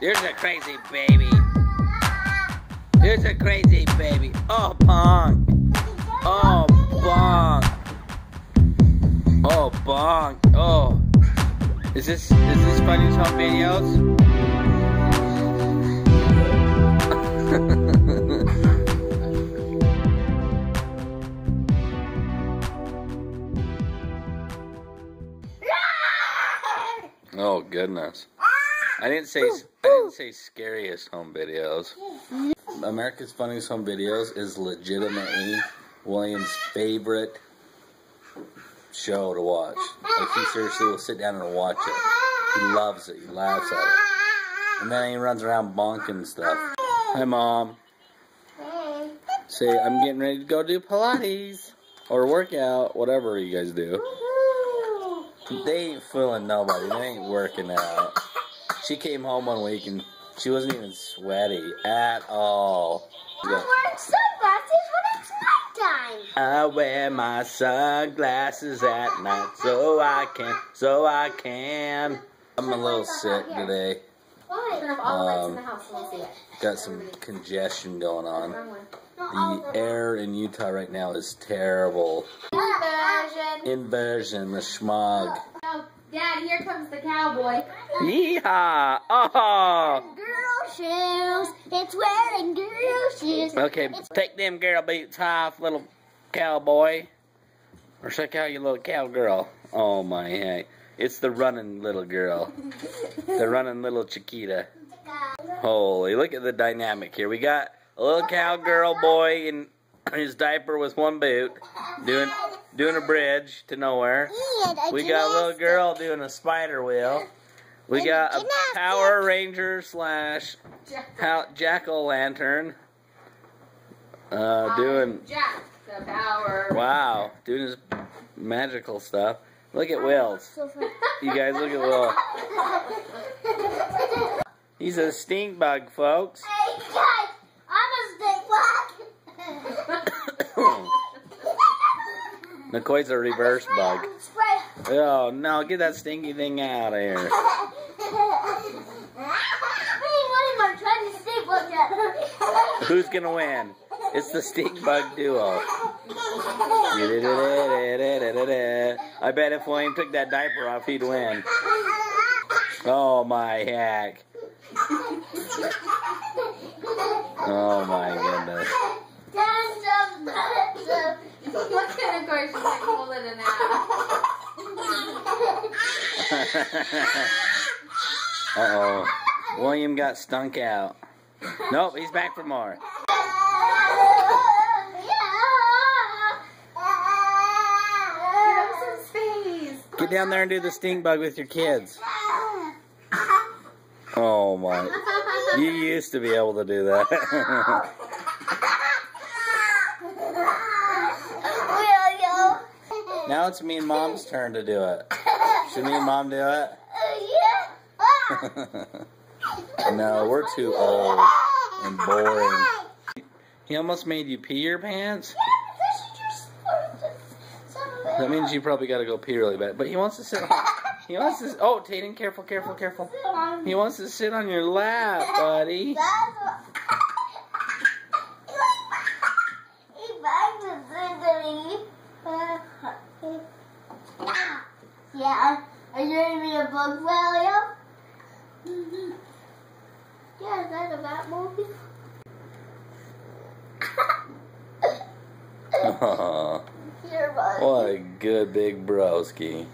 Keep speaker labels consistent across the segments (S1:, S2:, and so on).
S1: Here's a crazy baby. Here's a crazy baby. Oh, bonk. Oh, bonk. Oh, bonk. Oh. Is this Funny's Home Videos? Oh goodness. I didn't say scariest home videos. America's Funniest Home Videos is legitimately William's favorite show to watch. Like, he seriously will sit down and watch it. He loves it. He laughs at it. And then he runs around bonking stuff. Hi, Mom.
S2: Hey.
S1: Say, I'm getting ready to go do Pilates. Or workout. Whatever you guys do. They ain't fooling nobody. They ain't working out. She came home one week and she wasn't even sweaty at all.
S2: I'm wearing sunglasses when it's nighttime.
S1: I wear my sunglasses at night so I can. I'm a little sick today. Got some congestion going on. The air in Utah right now is terrible. Inversion, the smog.
S2: Oh, Dad, here comes the cowboy.
S1: Yeehaw! Oh!
S2: Girl shoes. It's wearing girl shoes.
S1: Okay, take them girl boots off, little cowboy. Or check out your little cowgirl. Oh my heck. It's the running little girl. The running little Chiquita. Holy, look at the dynamic here. We got a little cowgirl boy in his diaper with one boot, doing a bridge to nowhere. We got a little girl doing a spider wheel. We got a Power Ranger slash Jack-o'-lantern doing
S2: Jack the Power.
S1: wow, doing his magical stuff. Look at Wills. You guys look at Will. He's a stink bug, folks.
S2: Hey guys, I'm a stink bug.
S1: McCoy's a reverse bug. Oh no, get that stinky thing out of here. Who's gonna win? It's the stink bug duo. I bet if William took that diaper off, he'd win. Oh my heck. Oh my goodness.
S2: What kind of course is like pulling it out?
S1: Uh-oh. William got stunk out. Nope, he's back for more. Get down there and do the stink bug with your kids. Oh my. You used to be able to do that. Now it's me and Mom's turn to do it. Should me and Mom do it? No, we're too old and boring. He almost made you pee your pants? That means you probably gotta go pee really bad. But he wants to sit on... He wants to... Oh, Tayden, careful, careful, careful. He wants to sit on your lap, buddy.
S2: Yeah, are you ready to read a book, William? Yeah, is that a Batmobile?
S1: Oh,
S2: Here, buddy.
S1: what a good big broski.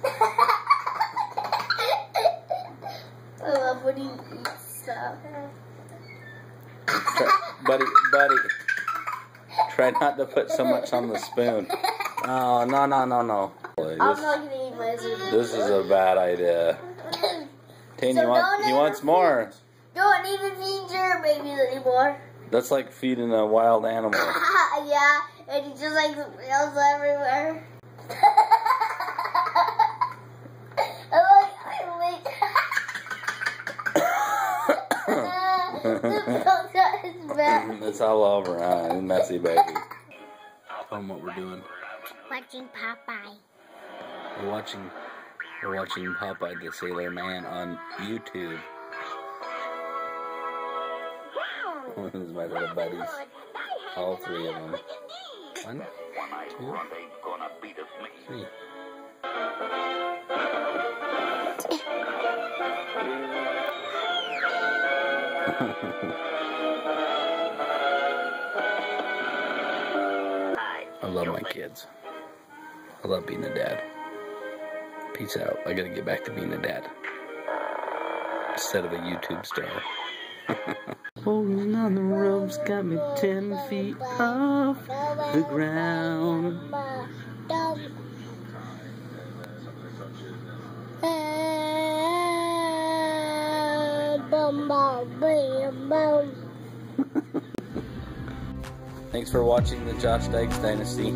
S2: I love when he eats stuff.
S1: Buddy, try not to put so much on the spoon. Oh, no, no, no, no.
S2: I'm not going to eat my spoon.
S1: This is a bad idea. Tane, he wants more.
S2: Don't even feed your babies anymore.
S1: That's like feeding a wild animal.
S2: Yeah, and he just like rails everywhere.
S1: It's all over, huh? Messy baby. Tell them what we're doing.
S2: Watching Popeye.
S1: We're watching Popeye the Sailor Man on YouTube. This is my little buddies. All three of them. 1, 2, 3. I love my kids. I love being a dad. Peace out. I gotta get back to being a dad. Instead of a YouTube star. Holding on the ropes got me 10 feet off the ground. Thanks for watching the Josh Dykes Dynasty.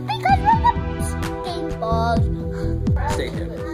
S1: Stay tuned.